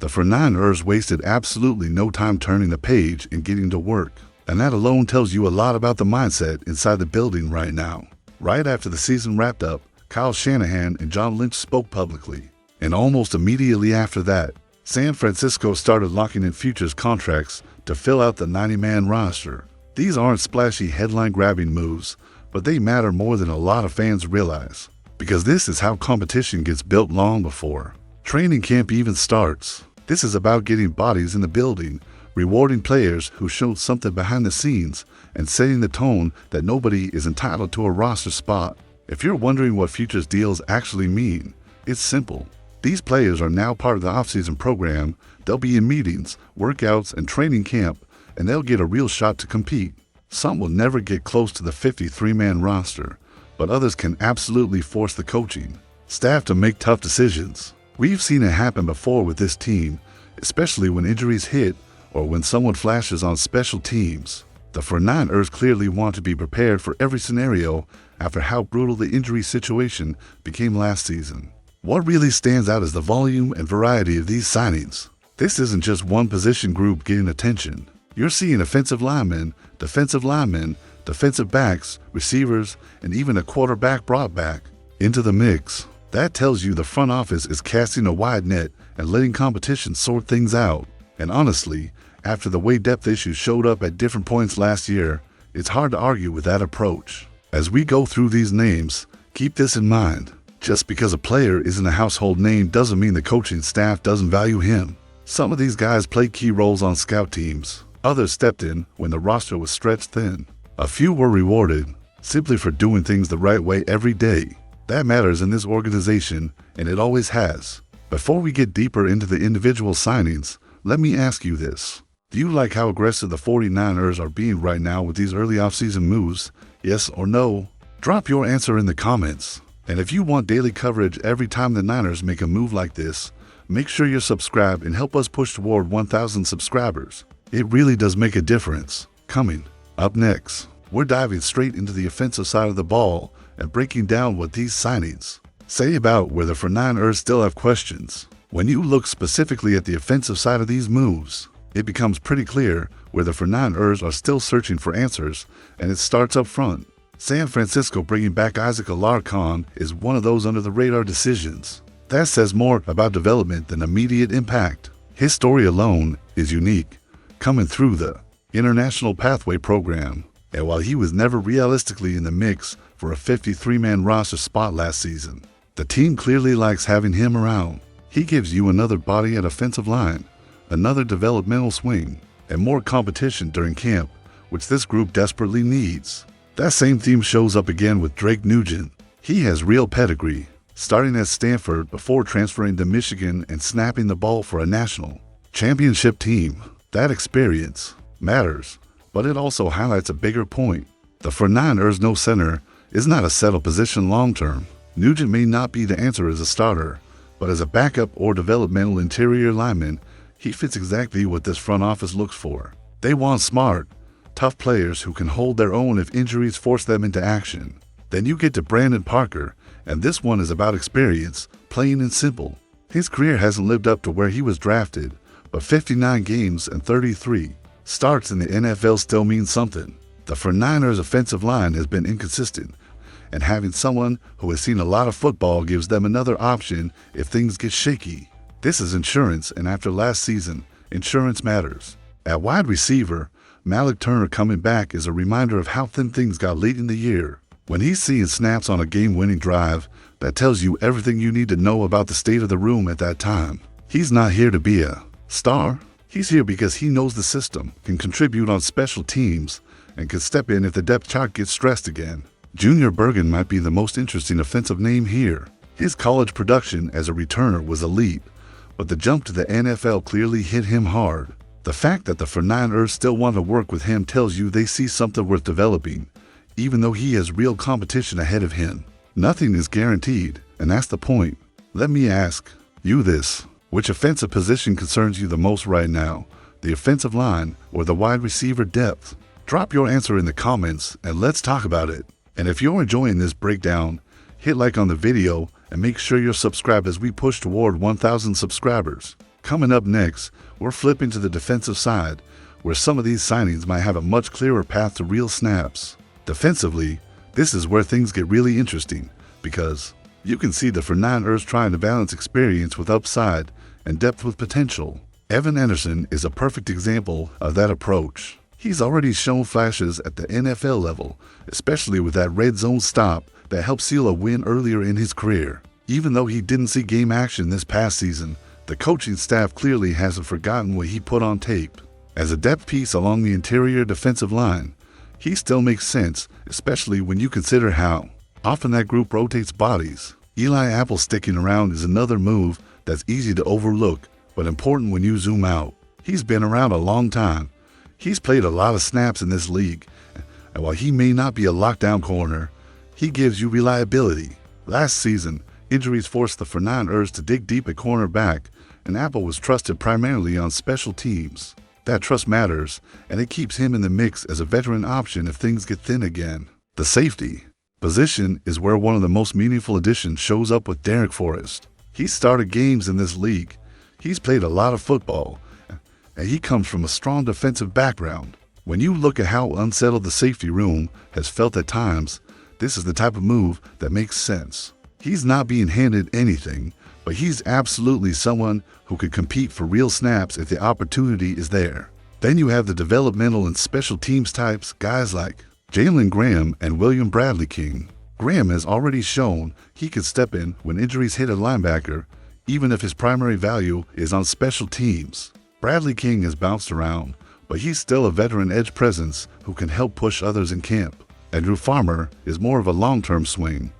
The 49ers wasted absolutely no time turning the page and getting to work. And that alone tells you a lot about the mindset inside the building right now. Right after the season wrapped up, Kyle Shanahan and John Lynch spoke publicly. And almost immediately after that, San Francisco started locking in futures contracts to fill out the 90-man roster. These aren't splashy headline-grabbing moves, but they matter more than a lot of fans realize. Because this is how competition gets built long before training camp even starts. This is about getting bodies in the building, rewarding players who showed something behind the scenes, and setting the tone that nobody is entitled to a roster spot. If you're wondering what futures deals actually mean, it's simple. These players are now part of the offseason program. They'll be in meetings, workouts, and training camp, and they'll get a real shot to compete. Some will never get close to the 53-man roster, but others can absolutely force the coaching staff to make tough decisions. We've seen it happen before with this team, especially when injuries hit or when someone flashes on special teams. The 49ers clearly want to be prepared for every scenario after how brutal the injury situation became last season. What really stands out is the volume and variety of these signings. This isn't just one position group getting attention. You're seeing offensive linemen, defensive backs, receivers, and even a quarterback brought back into the mix. That tells you the front office is casting a wide net and letting competition sort things out. And honestly, after the way depth issues showed up at different points last year, it's hard to argue with that approach. As we go through these names, keep this in mind. Just because a player isn't a household name doesn't mean the coaching staff doesn't value him. Some of these guys played key roles on scout teams. Others stepped in when the roster was stretched thin. A few were rewarded simply for doing things the right way every day. That matters in this organization, and it always has. Before we get deeper into the individual signings, let me ask you this. Do you like how aggressive the 49ers are being right now with these early offseason moves? Yes or no? Drop your answer in the comments. And if you want daily coverage every time the Niners make a move like this, make sure you're subscribed and help us push toward 1,000 subscribers. It really does make a difference. Coming up next, we're diving straight into the offensive side of the ball and breaking down what these signings say about where the 49ers still have questions. When you look specifically at the offensive side of these moves, it becomes pretty clear where the 49ers are still searching for answers, and it starts up front. San Francisco bringing back Isaac Alarcon is one of those under-the-radar decisions. That says more about development than immediate impact. His story alone is unique, coming through the International Pathway program. And while he was never realistically in the mix for a 53-man roster spot last season, the team clearly likes having him around. He gives you another body at offensive line, another developmental swing, and more competition during camp, which this group desperately needs. That same theme shows up again with Drake Nugent. He has real pedigree, starting at Stanford before transferring to Michigan and snapping the ball for a national championship team. That experience matters, but it also highlights a bigger point. The 49ers' no center is not a settled position long-term. Nugent may not be the answer as a starter, but as a backup or developmental interior lineman, he fits exactly what this front office looks for. They want smart, tough players who can hold their own if injuries force them into action. Then you get to Brandon Parker, and this one is about experience, plain and simple. His career hasn't lived up to where he was drafted, but 59 games and 33 starts in the NFL still means something. The 49ers' offensive line has been inconsistent, and having someone who has seen a lot of football gives them another option if things get shaky. This is insurance, and after last season, insurance matters. At wide receiver, Malik Turner coming back is a reminder of how thin things got late in the year. When he's seeing snaps on a game-winning drive, that tells you everything you need to know about the state of the room at that time. He's not here to be a star. He's here because he knows the system, can contribute on special teams, and can step in if the depth chart gets stressed again. Junior Bergen might be the most interesting offensive name here. His college production as a returner was elite, but the jump to the NFL clearly hit him hard. The fact that the 49ers still want to work with him tells you they see something worth developing, even though he has real competition ahead of him. Nothing is guaranteed, and that's the point. Let me ask you this. Which offensive position concerns you the most right now? The offensive line or the wide receiver depth? Drop your answer in the comments and let's talk about it. And if you're enjoying this breakdown, hit like on the video and make sure you're subscribed as we push toward 1,000 subscribers. Coming up next, we're flipping to the defensive side, where some of these signings might have a much clearer path to real snaps. Defensively, this is where things get really interesting, because you can see the Fernanders trying to balance experience with upside and depth with potential. Evan Anderson is a perfect example of that approach. He's already shown flashes at the NFL level, especially with that red zone stop that helped seal a win earlier in his career. Even though he didn't see game action this past season, the coaching staff clearly hasn't forgotten what he put on tape. As a depth piece along the interior defensive line, he still makes sense, especially when you consider how often that group rotates bodies. Eli Apple sticking around is another move that's easy to overlook, but important when you zoom out. He's been around a long time. He's played a lot of snaps in this league, and while he may not be a lockdown corner, he gives you reliability. Last season, injuries forced the Fernanders to dig deep at cornerback, and Apple was trusted primarily on special teams. That trust matters, and it keeps him in the mix as a veteran option if things get thin again. The safety position is where one of the most meaningful additions shows up with Derek Forrest. He's started games in this league. He's played a lot of football, and he comes from a strong defensive background. When you look at how unsettled the safety room has felt at times, this is the type of move that makes sense. He's not being handed anything, but he's absolutely someone who could compete for real snaps if the opportunity is there. Then you have the developmental and special teams types, guys like Jalen Graham and William Bradley King. Graham has already shown he can step in when injuries hit a linebacker, even if his primary value is on special teams. Bradley King has bounced around, but he's still a veteran edge presence who can help push others in camp. Andrew Farmer is more of a long-term swing,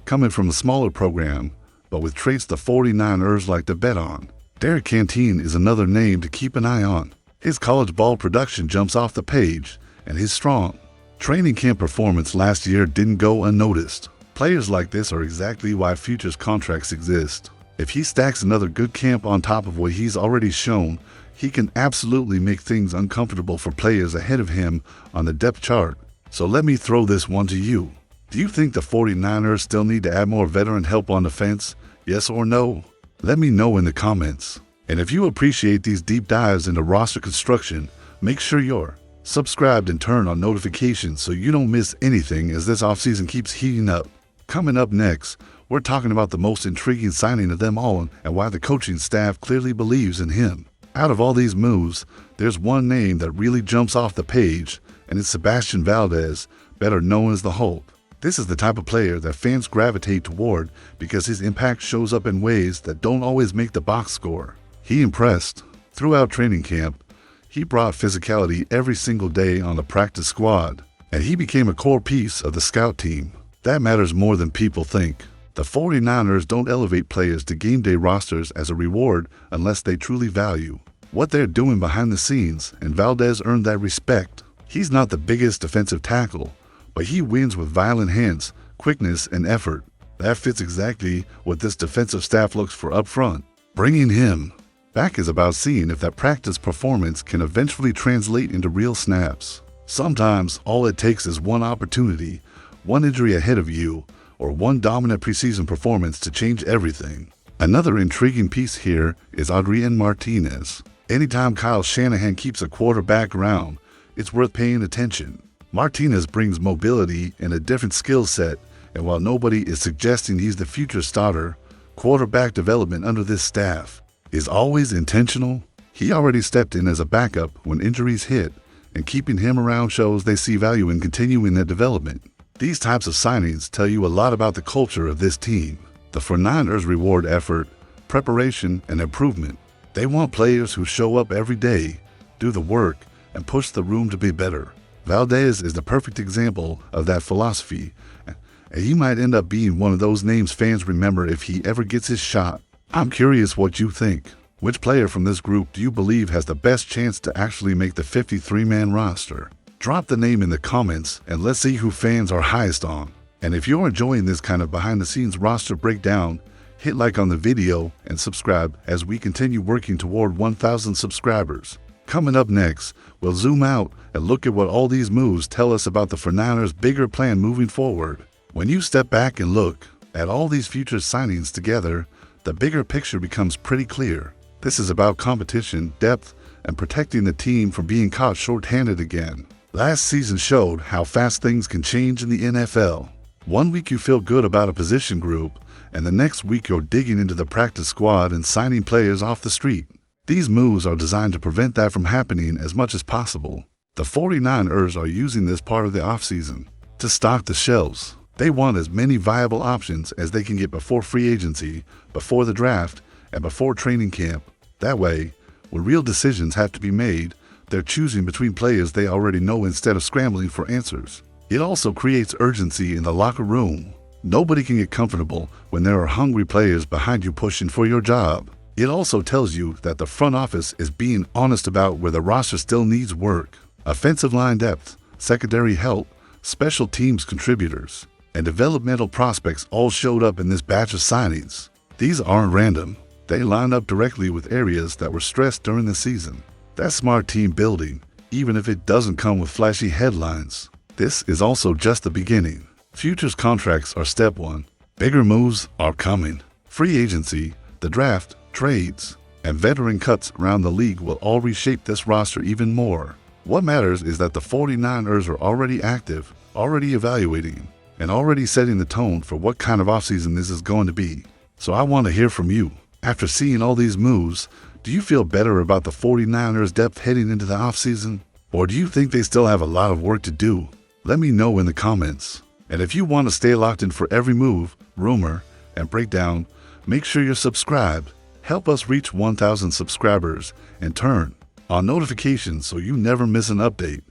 coming from a smaller program, but with traits the 49ers like to bet on. Derek Canteen is another name to keep an eye on. His college ball production jumps off the page, and his strong training camp performance last year didn't go unnoticed. Players like this are exactly why futures contracts exist. If he stacks another good camp on top of what he's already shown, he can absolutely make things uncomfortable for players ahead of him on the depth chart. So let me throw this one to you. Do you think the 49ers still need to add more veteran help on defense? Yes or no? Let me know in the comments. And if you appreciate these deep dives into roster construction, make sure you're subscribed and turn on notifications so you don't miss anything as this offseason keeps heating up. Coming up next, we're talking about the most intriguing signing of them all and why the coaching staff clearly believes in him. Out of all these moves, there's one name that really jumps off the page, and it's Sebastian Valdez, better known as the Hulk. This is the type of player that fans gravitate toward because his impact shows up in ways that don't always make the box score. He impressed. Throughout training camp, he brought physicality every single day on the practice squad, and he became a core piece of the scout team. That matters more than people think. The 49ers don't elevate players to game day rosters as a reward unless they truly value what they're doing behind the scenes, and Valdez earned that respect. He's not the biggest defensive tackle, but he wins with violent hands, quickness, and effort. That fits exactly what this defensive staff looks for up front. Bringing him back is about seeing if that practice performance can eventually translate into real snaps. Sometimes all it takes is one opportunity, one injury ahead of you, or one dominant preseason performance to change everything. Another intriguing piece here is Adrian Martinez. Anytime Kyle Shanahan keeps a quarterback around, it's worth paying attention. Martinez brings mobility and a different skill set, and while nobody is suggesting he's the future starter, quarterback development under this staff is always intentional. He already stepped in as a backup when injuries hit, and keeping him around shows they see value in continuing that development. These types of signings tell you a lot about the culture of this team. The 49ers reward effort, preparation, and improvement. They want players who show up every day, do the work, and push the room to be better. Valdez is the perfect example of that philosophy, and he might end up being one of those names fans remember if he ever gets his shot. I'm curious what you think. Which player from this group do you believe has the best chance to actually make the 53-man roster? Drop the name in the comments and let's see who fans are highest on. And if you're enjoying this kind of behind-the-scenes roster breakdown, hit like on the video and subscribe as we continue working toward 1,000 subscribers. Coming up next, we'll zoom out and look at what all these moves tell us about the 49ers' bigger plan moving forward. When you step back and look at all these future signings together, the bigger picture becomes pretty clear. This is about competition, depth, and protecting the team from being caught short-handed again. Last season showed how fast things can change in the NFL. One week you feel good about a position group, and the next week you're digging into the practice squad and signing players off the street. These moves are designed to prevent that from happening as much as possible. The 49ers are using this part of the offseason to stock the shelves. They want as many viable options as they can get before free agency, before the draft, and before training camp. That way, when real decisions have to be made, they're choosing between players they already know instead of scrambling for answers. It also creates urgency in the locker room. Nobody can get comfortable when there are hungry players behind you pushing for your job. It also tells you that the front office is being honest about where the roster still needs work. Offensive line depth, secondary help, special teams contributors, and developmental prospects all showed up in this batch of signings. These aren't random. They line up directly with areas that were stressed during the season. That's smart team building, even if it doesn't come with flashy headlines. This is also just the beginning. Futures contracts are step one. Bigger moves are coming. Free agency, the draft, trades, and veteran cuts around the league will all reshape this roster even more. What matters is that the 49ers are already active, already evaluating, and already setting the tone for what kind of offseason this is going to be. So I want to hear from you. After seeing all these moves, do you feel better about the 49ers' depth heading into the offseason? Or do you think they still have a lot of work to do? Let me know in the comments. And if you want to stay locked in for every move, rumor, and breakdown, make sure you're subscribed. Help us reach 1,000 subscribers and turn on notifications so you never miss an update.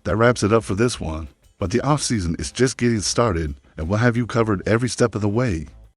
That wraps it up for this one. But the offseason is just getting started, and we'll have you covered every step of the way.